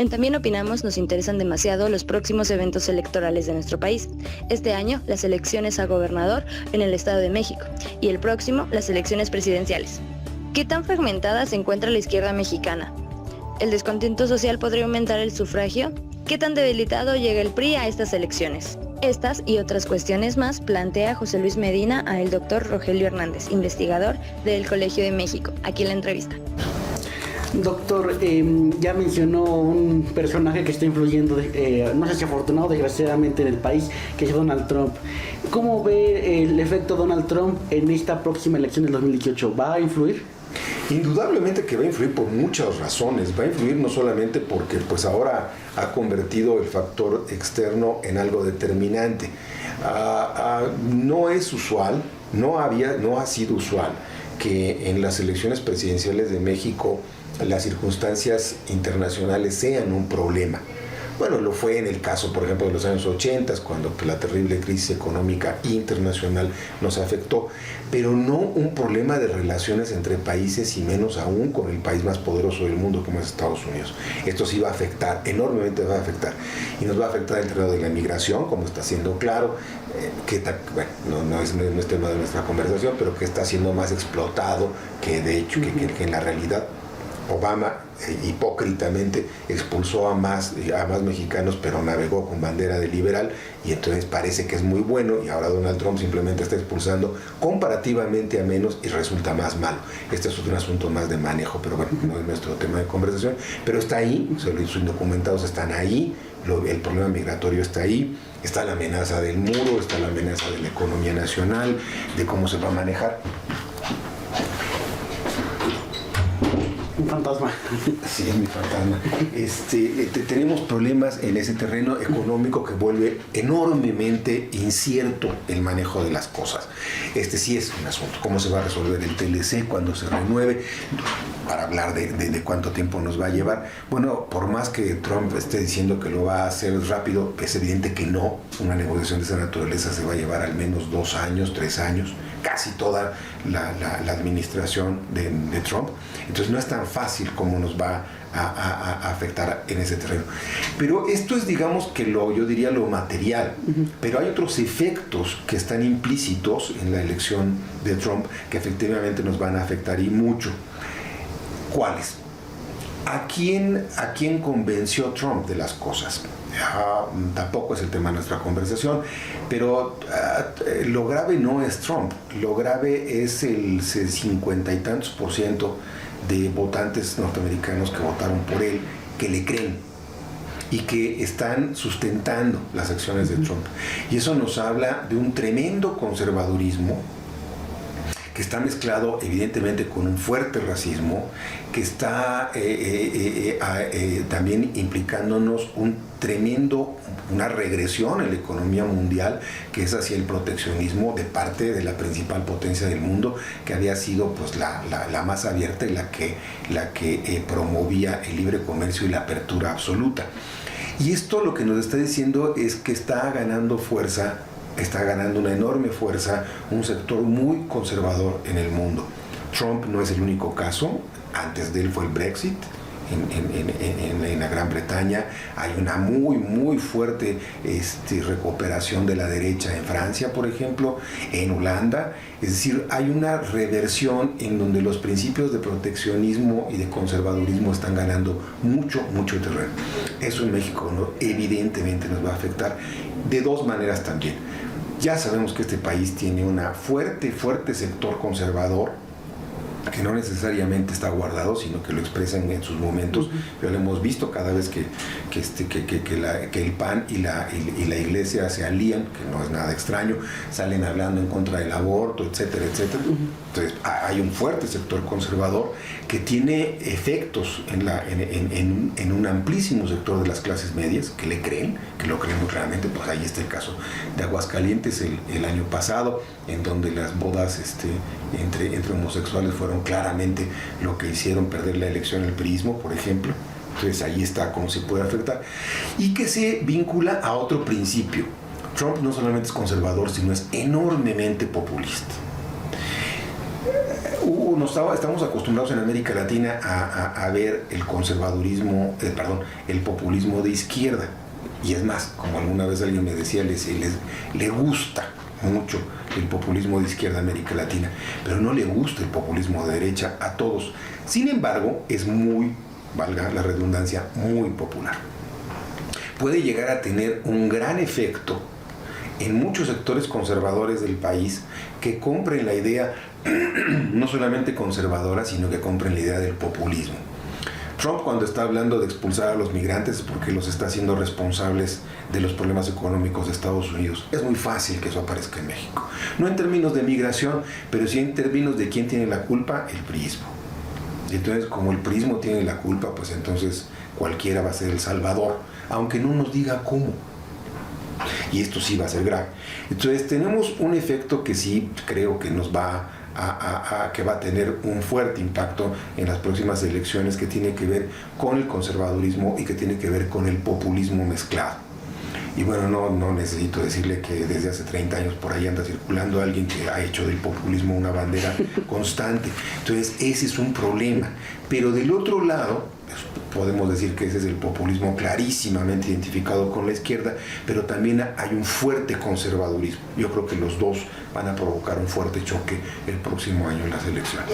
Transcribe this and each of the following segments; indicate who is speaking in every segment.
Speaker 1: En También Opinamos nos interesan demasiado los próximos eventos electorales de nuestro país. Este año, las elecciones a gobernador en el Estado de México y el próximo, las elecciones presidenciales. ¿Qué tan fragmentada se encuentra la izquierda mexicana? ¿El descontento social podría aumentar el sufragio? ¿Qué tan debilitado llega el PRI a estas elecciones? Estas y otras cuestiones más plantea José Luis Medina a el doctor Rogelio Hernández, investigador del Colegio de México. Aquí en la entrevista.
Speaker 2: Doctor, ya mencionó un personaje que está influyendo, no sé si afortunado o desgraciadamente en el país, que es Donald Trump. ¿Cómo ve el efecto Donald Trump en esta próxima elección del 2018? ¿Va a influir?
Speaker 3: Indudablemente que va a influir por muchas razones. Va a influir no solamente porque pues ahora ha convertido el factor externo en algo determinante. No es usual, no ha sido usual que en las elecciones presidenciales de México las circunstancias internacionales sean un problema. Bueno, lo fue en el caso, por ejemplo, de los años 80, cuando la terrible crisis económica internacional nos afectó, pero no un problema de relaciones entre países y menos aún con el país más poderoso del mundo como es Estados Unidos. Esto sí va a afectar, enormemente va a afectar, y nos va a afectar el terreno de la migración, como está siendo claro, no es tema de nuestra conversación, pero que está siendo más explotado que de hecho que en la realidad. Obama hipócritamente expulsó a más mexicanos, pero navegó con bandera de liberal, y entonces parece que es muy bueno, y ahora Donald Trump simplemente está expulsando comparativamente a menos y resulta más malo. Este es un asunto más de manejo, pero bueno, no es nuestro tema de conversación, pero está ahí, los indocumentados están ahí, el problema migratorio está ahí, está la amenaza del muro, está la amenaza de la economía nacional, de cómo se va a manejar.
Speaker 2: Un fantasma.
Speaker 3: Sí, es mi fantasma. Tenemos problemas en ese terreno económico que vuelve enormemente incierto el manejo de las cosas. Sí es un asunto. ¿Cómo se va a resolver el TLC cuando se renueve? Para hablar de cuánto tiempo nos va a llevar. Bueno, por más que Trump esté diciendo que lo va a hacer rápido, es evidente que no. Una negociación de esa naturaleza se va a llevar al menos 2 años, 3 años, casi toda la administración de Trump. Entonces no es tan fácil como nos va a afectar en ese terreno. Pero esto es, digamos, que yo diría lo material. Pero hay otros efectos que están implícitos en la elección de Trump que efectivamente nos van a afectar y mucho. ¿Cuáles? ¿A quién convenció Trump de las cosas? Tampoco es el tema de nuestra conversación, pero lo grave no es Trump, lo grave es el 50 y tantos % de votantes norteamericanos que votaron por él, que le creen y que están sustentando las acciones de Trump. Y eso nos habla de un tremendo conservadurismo que está mezclado evidentemente con un fuerte racismo, que está también implicándonos una regresión en la economía mundial, que es hacia el proteccionismo de parte de la principal potencia del mundo, que había sido pues la más abierta y la que promovía el libre comercio y la apertura absoluta. Y esto lo que nos está diciendo es que está ganando fuerza, está ganando una enorme fuerza un sector muy conservador en el mundo. Trump no es el único caso. Antes de él fue el Brexit en la Gran Bretaña. Hay una muy fuerte recuperación de la derecha en Francia, por ejemplo, en Holanda. Es decir, hay una reversión en donde los principios de proteccionismo y de conservadurismo están ganando mucho terreno. Eso en México, ¿no? Evidentemente nos va a afectar de 2 maneras también. Ya sabemos que este país tiene un fuerte sector conservador que no necesariamente está guardado, sino que lo expresan en sus momentos. Ya lo hemos visto cada vez que el PAN y la iglesia se alían, que no es nada extraño, salen hablando en contra del aborto, etcétera. Entonces hay un fuerte sector conservador que tiene efectos en un amplísimo sector de las clases medias que lo creen muy realmente. Pues ahí está el caso de Aguascalientes el año pasado, en donde las bodas entre homosexuales fueron claramente lo que hicieron perder la elección al priismo, por ejemplo. Entonces ahí está cómo se puede afectar, y que se vincula a otro principio. Trump no solamente es conservador, sino es enormemente populista. tiempo estamos acostumbrados en América Latina a ver el conservadurismo, el populismo de izquierda. Y es más, como alguna vez alguien me decía, le gusta mucho el populismo de izquierda a América Latina, pero no le gusta el populismo de derecha a todos. Sin embargo, es muy, valga la redundancia, muy popular. Puede llegar a tener un gran efecto en muchos sectores conservadores del país que compren la idea, no solamente conservadora, sino que compren la idea del populismo. Trump, cuando está hablando de expulsar a los migrantes, es porque los está haciendo responsables de los problemas económicos de Estados Unidos. Es muy fácil que eso aparezca en México. No en términos de migración, pero sí en términos de quién tiene la culpa, el priismo. Y entonces, como el priismo tiene la culpa, pues entonces cualquiera va a ser el salvador, aunque no nos diga cómo. Y esto sí va a ser grave. Entonces tenemos un efecto que sí creo que nos va que va a tener un fuerte impacto en las próximas elecciones, que tiene que ver con el conservadurismo y que tiene que ver con el populismo mezclado. Y bueno, no necesito decirle que desde hace 30 años por ahí anda circulando alguien que ha hecho del populismo una bandera constante. Entonces ese es un problema. Pero del otro lado, pues, podemos decir que ese es el populismo clarísimamente identificado con la izquierda, pero también hay un fuerte conservadurismo. Yo creo que los dos van a provocar un fuerte choque el próximo año en las elecciones.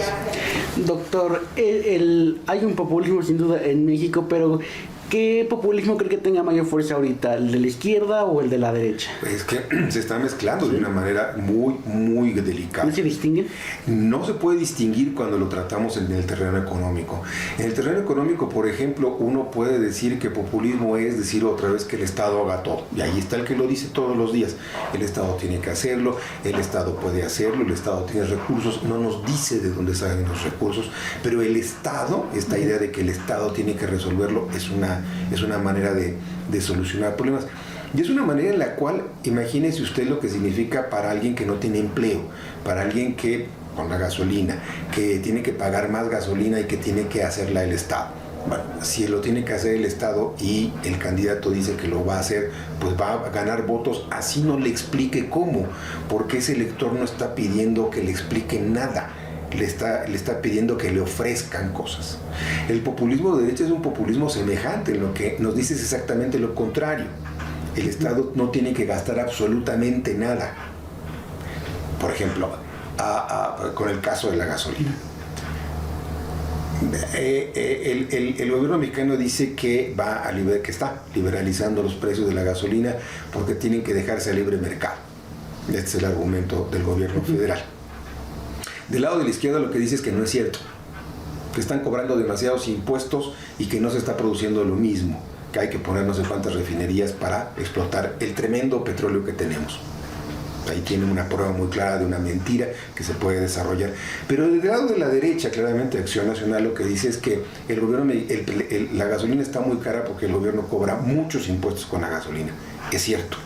Speaker 2: Doctor, hay un populismo sin duda en México, pero ¿qué populismo cree que tenga mayor fuerza ahorita? ¿El de la izquierda o el de la derecha?
Speaker 3: Es que se está mezclando de una manera muy delicada.
Speaker 2: ¿No se distinguen?
Speaker 3: No se puede distinguir cuando lo tratamos en el terreno económico. En el terreno económico, por ejemplo, uno puede decir que populismo es decir otra vez que el Estado haga todo. Y ahí está el que lo dice todos los días. El Estado tiene que hacerlo, el Estado puede hacerlo, el Estado tiene recursos. No nos dice de dónde salen los recursos, pero el Estado, esta idea de que el Estado tiene que resolverlo, es una manera de solucionar problemas. Y es una manera en la cual, imagínese usted lo que significa para alguien que no tiene empleo, para alguien que, con la gasolina, que tiene que pagar más gasolina y que tiene que hacerla el Estado. Bueno, si lo tiene que hacer el Estado y el candidato dice que lo va a hacer, pues va a ganar votos, así no le explique cómo, porque ese elector no está pidiendo que le explique nada. Le está pidiendo que le ofrezcan cosas. El populismo de derecha es un populismo semejante, en lo que nos dice es exactamente lo contrario. El Estado no tiene que gastar absolutamente nada. Por ejemplo, con el caso de la gasolina. El gobierno mexicano dice que que está liberalizando los precios de la gasolina porque tienen que dejarse a libre mercado. Este es el argumento del gobierno federal. Del lado de la izquierda lo que dice es que no es cierto, que están cobrando demasiados impuestos y que no se está produciendo lo mismo, que hay que poner no sé cuántas refinerías para explotar el tremendo petróleo que tenemos. Ahí tiene una prueba muy clara de una mentira que se puede desarrollar. Pero del lado de la derecha, claramente Acción Nacional lo que dice es que el gobierno, la gasolina está muy cara porque el gobierno cobra muchos impuestos con la gasolina. Es cierto.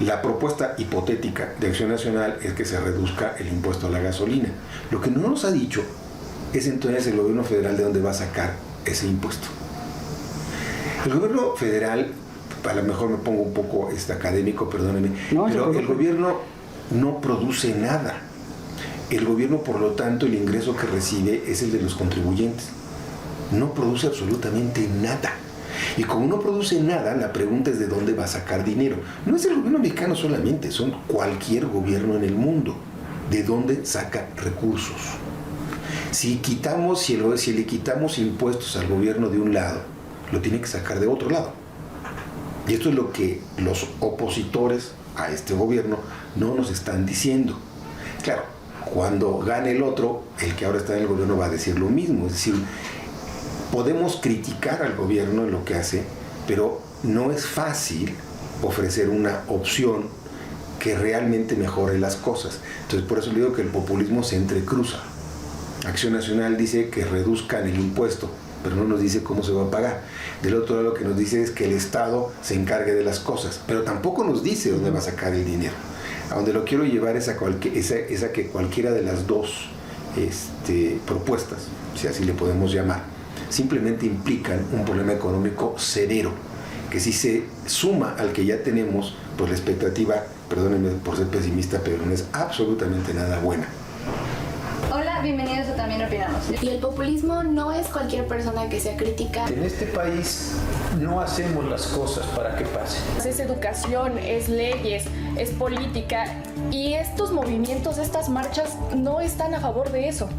Speaker 3: La propuesta hipotética de Acción Nacional es que se reduzca el impuesto a la gasolina. Lo que no nos ha dicho es entonces el gobierno federal de dónde va a sacar ese impuesto. El gobierno federal, a lo mejor me pongo un poco académico, perdónenme, pero el gobierno no produce nada. El gobierno, por lo tanto, el ingreso que recibe es el de los contribuyentes. No produce absolutamente nada. Y como no produce nada, la pregunta es de dónde va a sacar dinero. No es el gobierno mexicano solamente, son cualquier gobierno en el mundo. ¿De dónde saca recursos? Si le quitamos impuestos al gobierno de un lado, lo tiene que sacar de otro lado. Y esto es lo que los opositores a este gobierno no nos están diciendo. Claro, cuando gane el otro, el que ahora está en el gobierno va a decir lo mismo. Es decir, podemos criticar al gobierno en lo que hace, pero no es fácil ofrecer una opción que realmente mejore las cosas. Entonces, por eso le digo que el populismo se entrecruza. Acción Nacional dice que reduzcan el impuesto, pero no nos dice cómo se va a pagar. Del otro lado, lo que nos dice es que el Estado se encargue de las cosas, pero tampoco nos dice dónde va a sacar el dinero. A donde lo quiero llevar es a que cualquiera de las dos propuestas, si así le podemos llamar, simplemente implican un problema económico severo, que si se suma al que ya tenemos, pues la expectativa, perdónenme por ser pesimista, pero no es absolutamente nada buena.
Speaker 4: Hola,
Speaker 1: bienvenidos a También Opinamos.
Speaker 4: Y el populismo no es cualquier persona que sea crítica.
Speaker 5: En este país no hacemos las cosas para que pasen.
Speaker 6: Es educación, es leyes, es política y estos movimientos, estas marchas no están a favor de eso.